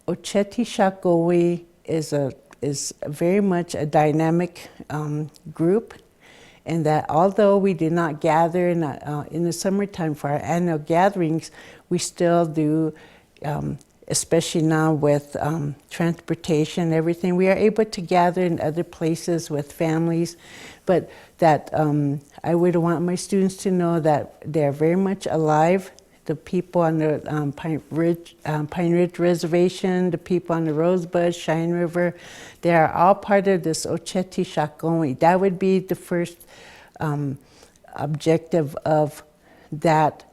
Oti Shaki is very much a dynamic group, and that although we did not gather in the summertime for our annual gatherings, we still do, especially now with transportation and everything, we are able to gather in other places with families. But that I would want my students to know that they're very much alive. The people on the Pine Ridge Reservation, the people on the Rosebud, Cheyenne River, they are all part of this Oti Shaki. That would be the first objective of that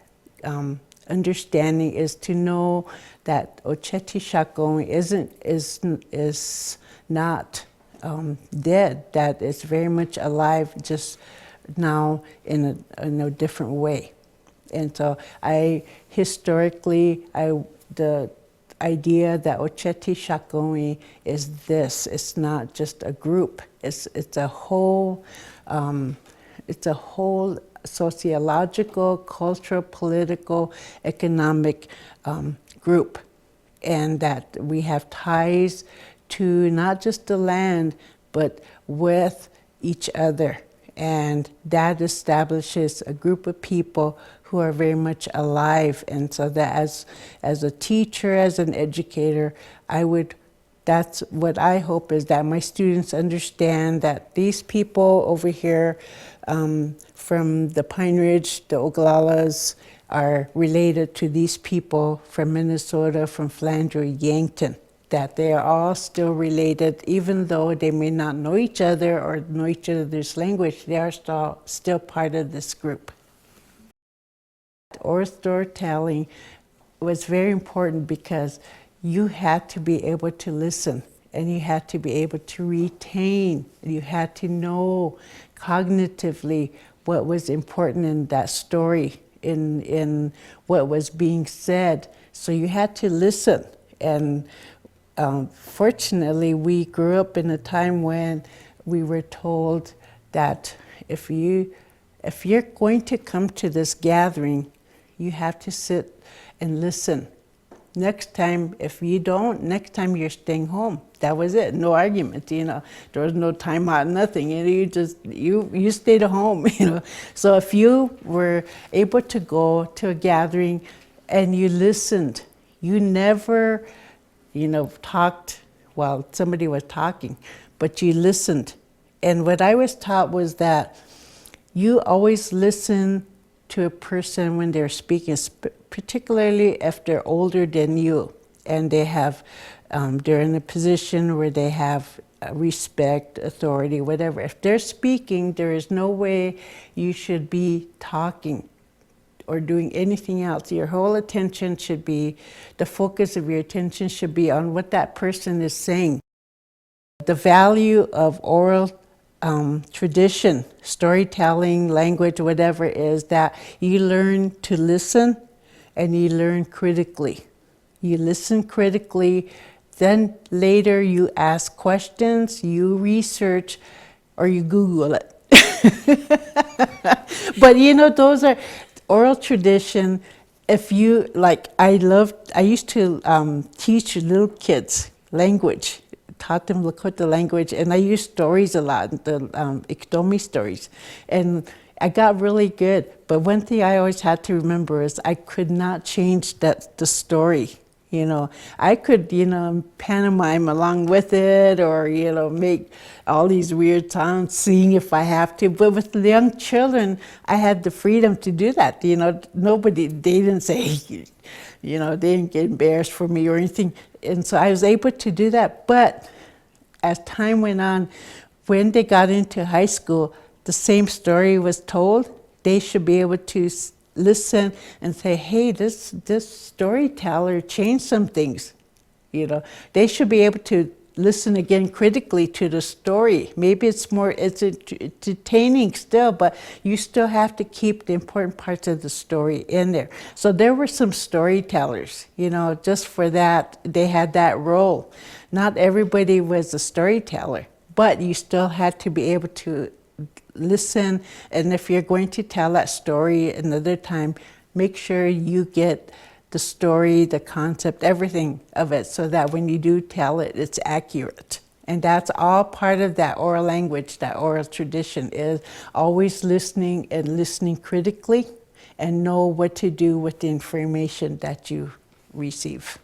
understanding, is to know that Oti Shaki is not dead, that it's very much alive, just now in a different way. And so historically, the idea that Oti Shaki is this. It's not just a group. It's a whole sociological, cultural, political, economic group, and that we have ties to not just the land, but with each other. And that establishes a group of people who are very much alive. And so that as a teacher, as an educator, that's what I hope, is that my students understand that these people over here from the Pine Ridge, the Oglalas, are related to these people from Minnesota, from Flandreau, Yankton, that they are all still related, even though they may not know each other or know each other's language, they are still part of this group. Oral storytelling was very important because you had to be able to listen, and you had to be able to retain, you had to know cognitively what was important in that story, in what was being said. So you had to listen. And fortunately, we grew up in a time when we were told that if you're going to come to this gathering, you have to sit and listen. Next time, if you don't, next time you're staying home. That was it. No argument, you know. There was no time out, nothing. You stayed at home, you know. So if you were able to go to a gathering and you listened, you never, talked while somebody was talking, but you listened. And what I was taught was that you always listen to a person when they're speaking, particularly if they're older than you, and they're in a position where they have respect, authority, whatever. If they're speaking, there is no way you should be talking or doing anything else. Your whole attention should be, the focus of your attention should be on what that person is saying. The value of oral tradition, storytelling, language, whatever, is that you learn to listen and you learn critically. You listen critically, then later you ask questions, you research, or you Google it. But those are oral tradition. If you, I used to teach little kids language, taught them Lakota language, and I used stories a lot, the Iktomi stories. And I got really good, but one thing I always had to remember is I could not change the story. I could, pantomime along with it, or, make all these weird sounds, sing if I have to. But with the young children, I had the freedom to do that. They didn't say, they didn't get embarrassed for me or anything. And so I was able to do that. But as time went on, when they got into high school, the same story was told. They should be able to listen and say, hey, this storyteller changed some things. They should be able to listen again critically to the story. Maybe it's entertaining still, but you still have to keep the important parts of the story in there. So there were some storytellers, just for that, they had that role. Not everybody was a storyteller, but you still had to be able to listen, and if you're going to tell that story another time, make sure you get the story, the concept, everything of it, so that when you do tell it, it's accurate. And that's all part of that oral language, that oral tradition, is always listening and listening critically and know what to do with the information that you receive.